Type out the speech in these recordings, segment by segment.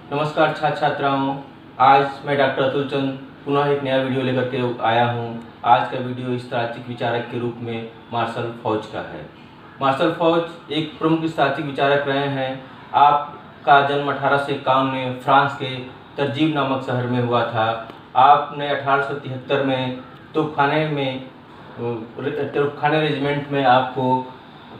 नमस्कार छात्र छात्राओं। आज मैं डॉक्टर अतुल चंद पुनः एक नया वीडियो लेकर के आया हूँ। आज का वीडियो स्तार्किक विचारक के रूप में मार्शल फौच का है। मार्शल फौच एक प्रमुख स्तार्किक विचारक रहे हैं। आपका जन्म 1851 में फ्रांस के तरजीब नामक शहर में हुआ था। आपने 1873 में तोपखाने रेजिमेंट में आपको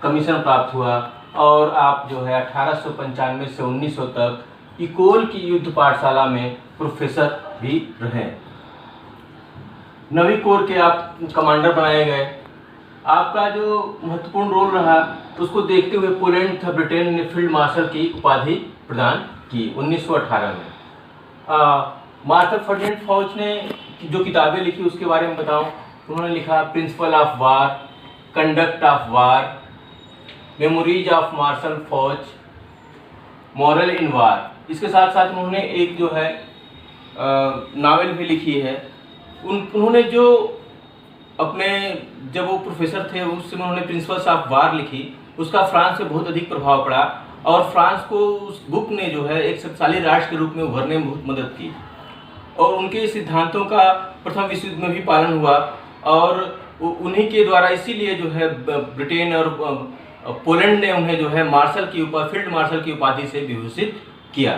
कमीशन प्राप्त हुआ और आप जो है 1895 से 1900 तक इकोल की युद्ध पाठशाला में प्रोफेसर भी रहे। नवी कोर के आप कमांडर बनाए गए। आपका जो महत्वपूर्ण रोल रहा उसको देखते हुए पोलैंड तथा ब्रिटेन ने फील्ड मार्शल की उपाधि प्रदान की 1918 में। मार्शल फर्डिनेंड फौच ने जो किताबें लिखी उसके बारे में बताऊं। उन्होंने लिखा principle of war, conduct of war, memories of Marshal Foch, moral in war. इसके साथ साथ उन्होंने एक जो है नावल भी लिखी है। उन्होंने जो अपने जब वो प्रोफेसर थे उस समय उन्होंने प्रिंसिपल्स ऑफ वार लिखी। उसका फ्रांस पे बहुत अधिक प्रभाव पड़ा और फ्रांस को उस बुक ने जो है एक शक्तिशाली राष्ट्र के रूप में उभरने में बहुत मदद की और उनके सिद्धांतों का प्रथम विश्व युद्ध में भी पालन हुआ और उन्हीं के द्वारा इसीलिए जो है ब्रिटेन और पोलैंड ने उन्हें जो है फील्ड मार्शल की उपाधि से विभूषित किया।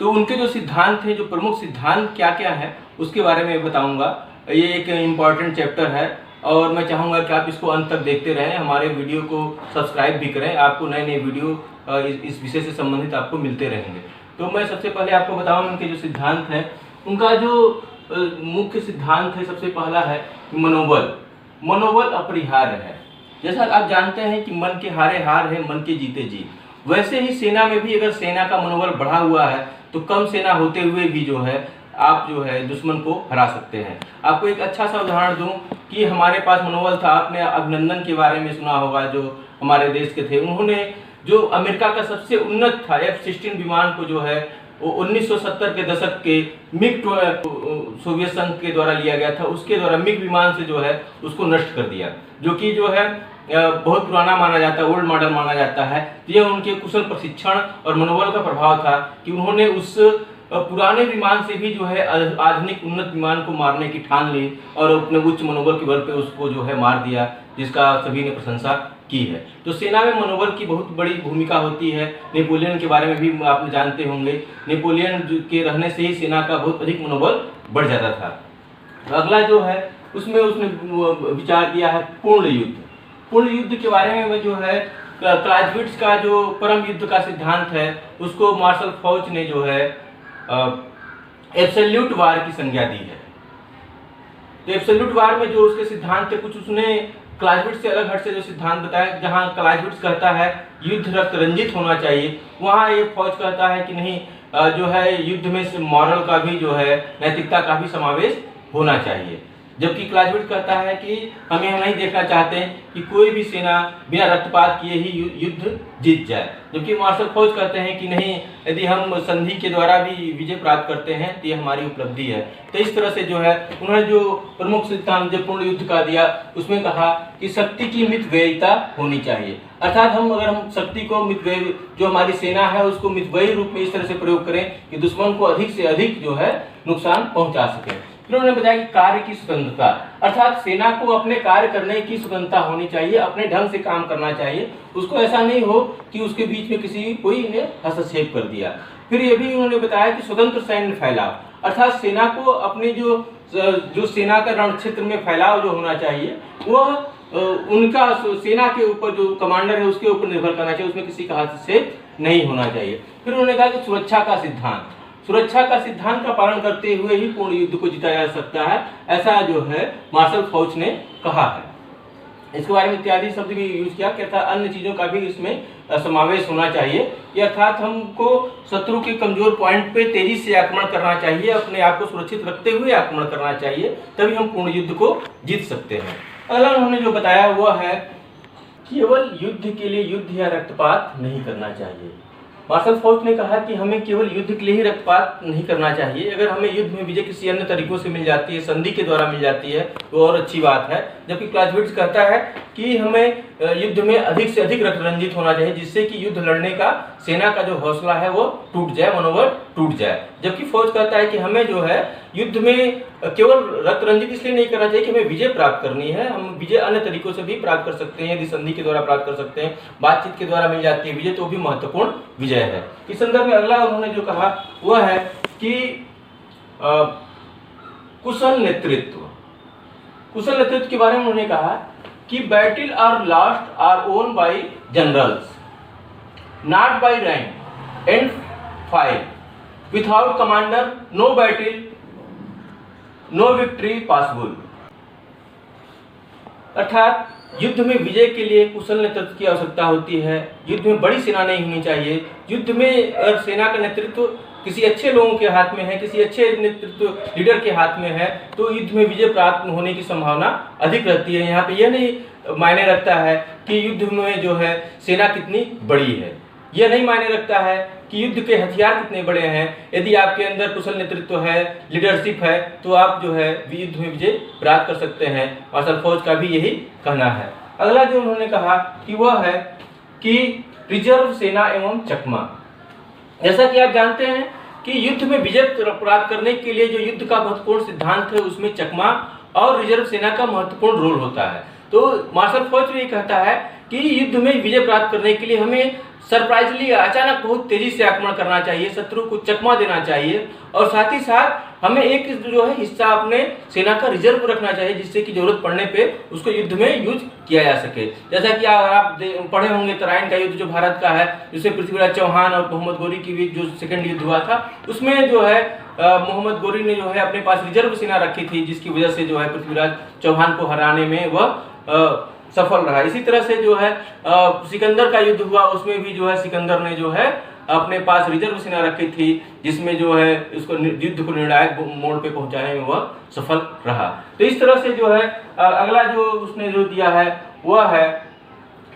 तो उनके जो सिद्धांत हैं, जो प्रमुख सिद्धांत क्या क्या है उसके बारे में बताऊंगा। ये एक इम्पॉर्टेंट चैप्टर है और मैं चाहूँगा कि आप इसको अंत तक देखते रहें। हमारे वीडियो को सब्सक्राइब भी करें, आपको नए नए वीडियो इस विषय से संबंधित आपको मिलते रहेंगे। तो मैं सबसे पहले आपको बताऊँ उनके जो सिद्धांत हैं। उनका जो मुख्य सिद्धांत है, सबसे पहला है मनोबल अपरिहार्य है। जैसा आप जानते हैं कि मन के हारे हार है, मन के जीते जीत। वैसे ही सेना में भी अगर सेना का मनोबल बढ़ा हुआ है तो कम सेना होते हुए भी जो है आप जो है दुश्मन को हरा सकते हैं। आपको एक अच्छा सा उदाहरण दूं कि हमारे पास मनोबल था। आपने अभिनंदन के बारे में सुना होगा, जो हमारे देश के थे। उन्होंने जो अमेरिका का सबसे उन्नत था F-16 विमान को जो है वो 1970 के दशक के मिग सोवियत संघ के द्वारा लिया गया था। उसके द्वारा मिग विमान से जो है उसको नष्ट कर दिया, जो कि जो है बहुत पुराना माना जाता है, ओल्ड मॉडल माना जाता है। यह उनके कुशल प्रशिक्षण और मनोबल का प्रभाव था कि उन्होंने उस पुराने विमान से भी जो है आधुनिक उन्नत विमान को मारने की ठान ली और अपने उच्च मनोबल के बल पे उसको जो है मार दिया, जिसका सभी ने प्रशंसा की है। तो सेना में मनोबल की बहुत बड़ी भूमिका होती है। नेपोलियन के बारे में भी आप जानते होंगे। नेपोलियन के रहने से ही सेना का बहुत अधिक मनोबल बढ़ जाता था। तो अगला जो है उसमें उसने विचार दिया है पूर्ण युद्ध। पूर्ण युद्ध के बारे में जो है क्लाइज़विट्ज़ का जो परम युद्ध का सिद्धांत है उसको मार्शल फौच ने जो है एब्सोल्यूट वार की संज्ञा दी है। तो एब्सोल्यूट वार में जो उसके सिद्धांत थे, कुछ उसने क्लाइज़विट्ज़ से अलग हट से जो सिद्धांत बताया। जहां क्लाइज़विट्ज़ कहता है युद्ध रक्त रंजित होना चाहिए, वहां ये फौज कहता है कि नहीं, जो है युद्ध में मॉरल का भी जो है नैतिकता का भी समावेश होना चाहिए। जबकि क्लाइज़विट्ज़ कहता है कि हम यह नहीं देखना चाहते कि कोई भी सेना बिना रक्तपात किए ही युद्ध जीत जाए। जबकि मार्शल फौज कहते हैं कि नहीं, यदि हम संधि के द्वारा भी विजय प्राप्त करते हैं तो ये हमारी उपलब्धि है। तो इस तरह से जो है उन्होंने जो प्रमुख सिद्धांत जो पूर्ण युद्ध का दिया उसमें कहा कि शक्ति की मितव्ययिता होनी चाहिए। अर्थात अगर हम शक्ति को मितव्ययी, जो हमारी सेना है उसको मितव्ययी रूप में इस तरह से प्रयोग करें कि दुश्मन को अधिक से अधिक जो है नुकसान पहुंचा सके। फिर उन्होंने बताया कि कार्य की स्वतंत्रता, अर्थात सेना को अपने कार्य करने की स्वतंत्रता होनी चाहिए, अपने ढंग से काम करना चाहिए। उसको ऐसा नहीं हो कि उसके बीच में कोई ने हस्तक्षेप कर दिया। फिर ये भी उन्होंने बताया कि स्वतंत्र सैन्य फैलाव, अर्थात सेना को अपने जो सेना का रण क्षेत्र में फैलाव जो होना चाहिए वो उनका सेना के ऊपर जो कमांडर है उसके ऊपर निर्भर करना चाहिए, उसमें किसी का हस्तक्षेप नहीं होना चाहिए। फिर उन्होंने कहा कि सुरक्षा का सिद्धांत का पालन करते हुए ही पूर्ण युद्ध को जीता जा सकता है, ऐसा जो है मार्शल फौच ने कहा है। इसके बारे में इत्यादि शब्द भी यूज किया कि अन्य चीजों का भी इसमें समावेश होना चाहिए। अर्थात हमको शत्रु के कमजोर पॉइंट पे तेजी से आक्रमण करना चाहिए, अपने आप को सुरक्षित रखते हुए आक्रमण करना चाहिए, तभी हम पूर्ण युद्ध को जीत सकते हैं। अगला उन्होंने जो बताया वो है केवल युद्ध के लिए युद्ध या रक्तपात नहीं करना चाहिए। मार्शल फोर्स ने कहा कि हमें केवल युद्ध के लिए ही रक्तपात नहीं करना चाहिए। अगर हमें युद्ध में विजय किसी अन्य तरीकों से मिल जाती है, संधि के द्वारा मिल जाती है, तो और अच्छी बात है। जबकि क्लाउज़विट्ज़ कहता है कि हमें युद्ध में अधिक से अधिक रक्त रंजित होना चाहिए, जिससे कि युद्ध लड़ने का सेना का जो हौसला है वो टूट जाए, मनोबल टूट जाए। जबकि फोर्स कहता है कि हमें जो है युद्ध में केवल रक्त रंजित इसलिए नहीं करना चाहिए कि हमें विजय प्राप्त करनी है। हम विजय अन्य तरीकों से भी प्राप्त कर सकते हैं, यदि संधि के द्वारा प्राप्त कर सकते हैं, बातचीत के द्वारा मिल जाती है विजय, तो भी महत्वपूर्ण विजय है। इस संदर्भ में अगला उन्होंने जो कहा वह है कि कुशल नेतृत्व। कुशल नेतृत्व के बारे में उन्होंने कहा कि battle are last are won by generals, not by rank and file. Without commander no battle, no victory possible. अर्थात युद्ध में विजय के लिए कुशल नेतृत्व की आवश्यकता होती है। युद्ध में बड़ी सेना नहीं होनी चाहिए। युद्ध में अगर सेना का नेतृत्व किसी अच्छे लोगों के हाथ में है, किसी अच्छे नेतृत्व लीडर के हाथ में है, तो युद्ध में विजय प्राप्त होने की संभावना अधिक रहती है। यहाँ पे यह नहीं मायने रखता है कि युद्ध में जो है सेना कितनी बड़ी है, यह नहीं मायने रखता है कि युद्ध के हथियार कितने बड़े हैं। यदि आपके अंदर कुशल नेतृत्व है, लीडरशिप है, तो आप जो है युद्ध में विजय प्राप्त कर सकते हैं। मार्शल फोर्स का भी यही कहना है। अगला जो उन्होंने कहा कि वह है कि रिजर्व सेना एवं चकमा। जैसा कि आप जानते हैं कि युद्ध में विजय प्राप्त करने के लिए जो युद्ध का महत्वपूर्ण सिद्धांत है, उसमें चकमा और रिजर्व सेना का महत्वपूर्ण रोल होता है। तो मार्शल फोर्स भी कहता है कि युद्ध में विजय प्राप्त करने के लिए हमें सरप्राइजली, अचानक बहुत तेजी से आक्रमण करना चाहिए, शत्रु को चकमा देना चाहिए, और साथ ही साथ हमें एक जो है हिस्सा अपने सेना का रिजर्व रखना चाहिए, जिससे कि जरूरत पड़ने पे उसको युद्ध में यूज किया जा सके। जैसा कि आप पढ़े होंगे तराइन का युद्ध जो भारत का है, जिससे पृथ्वीराज चौहान और मोहम्मद गोरी के बीच जो सेकंड युद्ध हुआ था, उसमें जो है मोहम्मद गोरी ने जो है अपने पास रिजर्व सेना रखी थी, जिसकी वजह से जो है पृथ्वीराज चौहान को हराने में वह सफल रहा। इसी तरह से जो है सिकंदर का युद्ध हुआ, उसमें भी जो है सिकंदर ने जो है अपने पास रिजर्व सेना रखी थी, जिसमें जो है उसको युद्ध को निर्णायक मोड़ पे पहुंचाने में वह सफल रहा। तो इस तरह से जो है अगला जो उसने जो दिया है वह है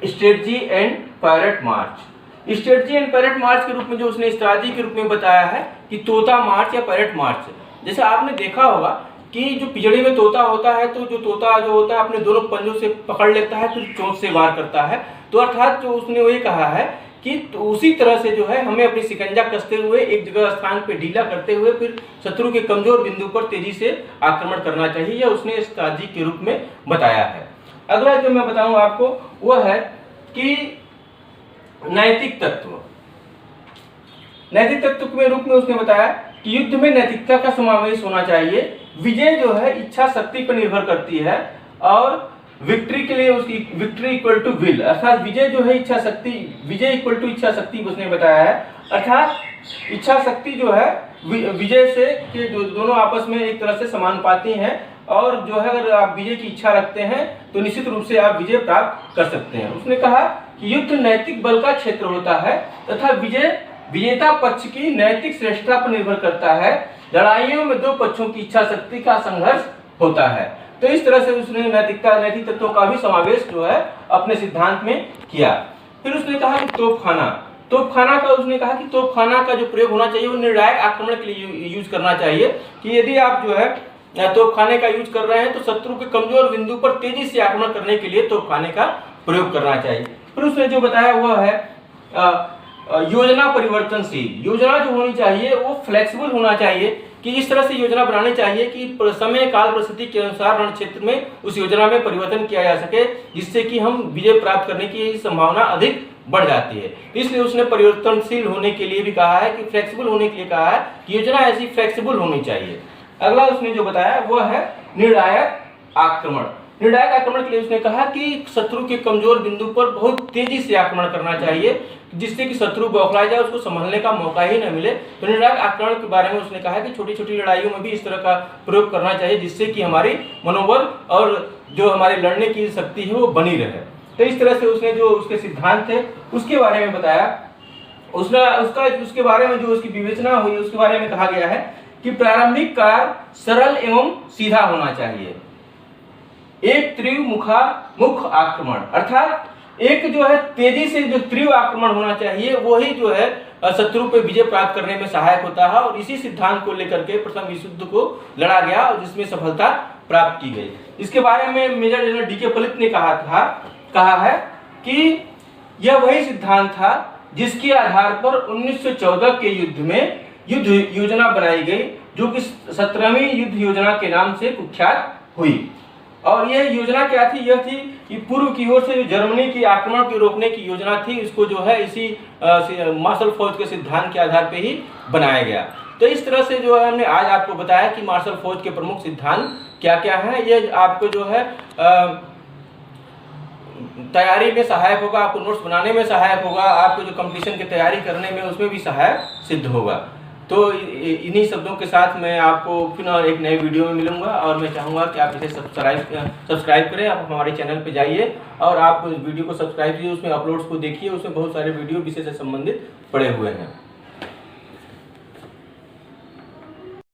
strategy and parrot march. Strategy and parrot march के रूप में जो उसने स्ट्रैटेजी के रूप में बताया है कि तोता मार्च या पैरेट मार्च। जैसे आपने देखा होगा कि जो पिजड़े में तोता होता है, तो जो तोता जो होता है अपने दोनों पंजों से पकड़ लेता है, फिर चोंच से वार करता है। तो अर्थात जो उसने वो ये कहा है कि तो उसी तरह से जो है हमें अपनी शिकंजा कसते हुए एक जगह स्थान पे ढीला करते हुए फिर शत्रु के कमजोर बिंदु पर तेजी से आक्रमण करना चाहिए, यह उसने स्ट्रैटेजी के रूप में बताया है। अगला जो मैं बताऊं आपको वह है कि नैतिक तत्व। नैतिक तत्व के रूप में उसने बताया कि युद्ध में नैतिकता का समावेश होना चाहिए। विजय जो है इच्छा शक्ति पर निर्भर करती है, और विक्ट्री के लिए उसकी विक्ट्री इक्वल टू विल, अर्थात विजय जो है इच्छा शक्ति, विजय इक्वल टू इच्छा शक्ति उसने बताया है। अर्थात इच्छा शक्ति जो है विजय से के जो दोनों आपस में एक तरह से समानुपाती हैं, और जो है अगर आप विजय की इच्छा रखते हैं तो निश्चित रूप से आप विजय प्राप्त कर सकते हैं। उसने कहा कि युद्ध नैतिक बल का क्षेत्र होता है तथा विजय विजेता पक्ष की नैतिक श्रेष्ठता पर निर्भर करता है। लड़ाइयों में दो पक्षों की इच्छा शक्ति का संघर्ष होता है। तो इस तरह से उसने नैतिक तत्वों का भी समावेश जो है अपने सिद्धांत में किया। फिर उसने कहा कि तोपखाना का उसने कहा कि तोपखाना का जो प्रयोग होना चाहिए वो निर्णायक आक्रमण के लिए यूज करना चाहिए, कि यदि आप जो है तोपखाने का यूज कर रहे हैं तो शत्रु के कमजोर बिंदु पर तेजी से आक्रमण करने के लिए तोपखाने का प्रयोग करना चाहिए। फिर उसने जो बताया वह है योजना परिवर्तनशील। योजना जो होनी चाहिए वो फ्लेक्सिबल होना चाहिए, कि इस तरह से योजना बनानी चाहिए कि समय काल परिस्थिति के अनुसार रण क्षेत्र में उस योजना में परिवर्तन किया जा सके, जिससे कि हम विजय प्राप्त करने की संभावना अधिक बढ़ जाती है। इसलिए उसने परिवर्तनशील होने के लिए भी कहा है, कि फ्लेक्सिबल होने के लिए कहा है कि योजना ऐसी फ्लेक्सिबल होनी चाहिए। अगला उसने जो बताया वह है निर्णायक आक्रमण। निर्णायक आक्रमण के लिए उसने कहा कि शत्रु के कमजोर बिंदु पर बहुत तेजी से आक्रमण करना चाहिए, जिससे कि शत्रु बौखला जाए, उसको संभलने का मौका ही न मिले। तो निर्णायक आक्रमण के बारे में उसने कहा कि छोटी छोटी लड़ाइयों में भी इस तरह का प्रयोग करना चाहिए, जिससे कि हमारी मनोबल और जो हमारे लड़ने की शक्ति है वो बनी रहे। तो इस तरह से उसने जो उसके सिद्धांत थे उसके बारे में बताया। उसके बारे में जो उसकी विवेचना हुई उसके बारे में कहा गया है कि प्रारंभिक कार्य सरल एवं सीधा होना चाहिए। एक त्रिमुख आक्रमण, अर्थात एक जो है तेजी से जो तीव्र आक्रमण होना चाहिए, वही जो है शत्रु पे विजय प्राप्त करने में सहायक होता है। और इसी सिद्धांत को लेकर के प्रथम विश्व युद्ध को लड़ा गया और जिसमें सफलता प्राप्त की गई। इसके बारे में मेजर जनरल डी.के. पलित ने कहा है कि यह वही सिद्धांत था जिसके आधार पर 1914 के युद्ध में युद्ध योजना बनाई गई, जो कि 17वीं युद्ध योजना के नाम से कुख्यात हुई। और यह योजना क्या थी? यह थी कि पूर्व की ओर से जो जर्मनी की आक्रमण को रोकने की योजना थी, इसको जो है इसी मार्शल फौज के सिद्धांत के आधार पर ही बनाया गया। तो इस तरह से जो है हमने आज आपको बताया कि मार्शल फौज के प्रमुख सिद्धांत क्या क्या है। ये आपको जो है तैयारी में सहायक होगा, आपको नोट्स बनाने में सहायक होगा, आपको जो कंपटीशन की तैयारी करने में उसमें भी सहायक सिद्ध होगा। तो इन्हीं शब्दों के साथ मैं आपको फिर और एक नए वीडियो में मिलूंगा और मैं चाहूँगा कि आप इसे सब्सक्राइब करें। आप हमारे चैनल पे जाइए और आप वीडियो को सब्सक्राइब कीजिए, उसमें अपलोड्स को देखिए, उसमें बहुत सारे वीडियो विषय से संबंधित पड़े हुए हैं।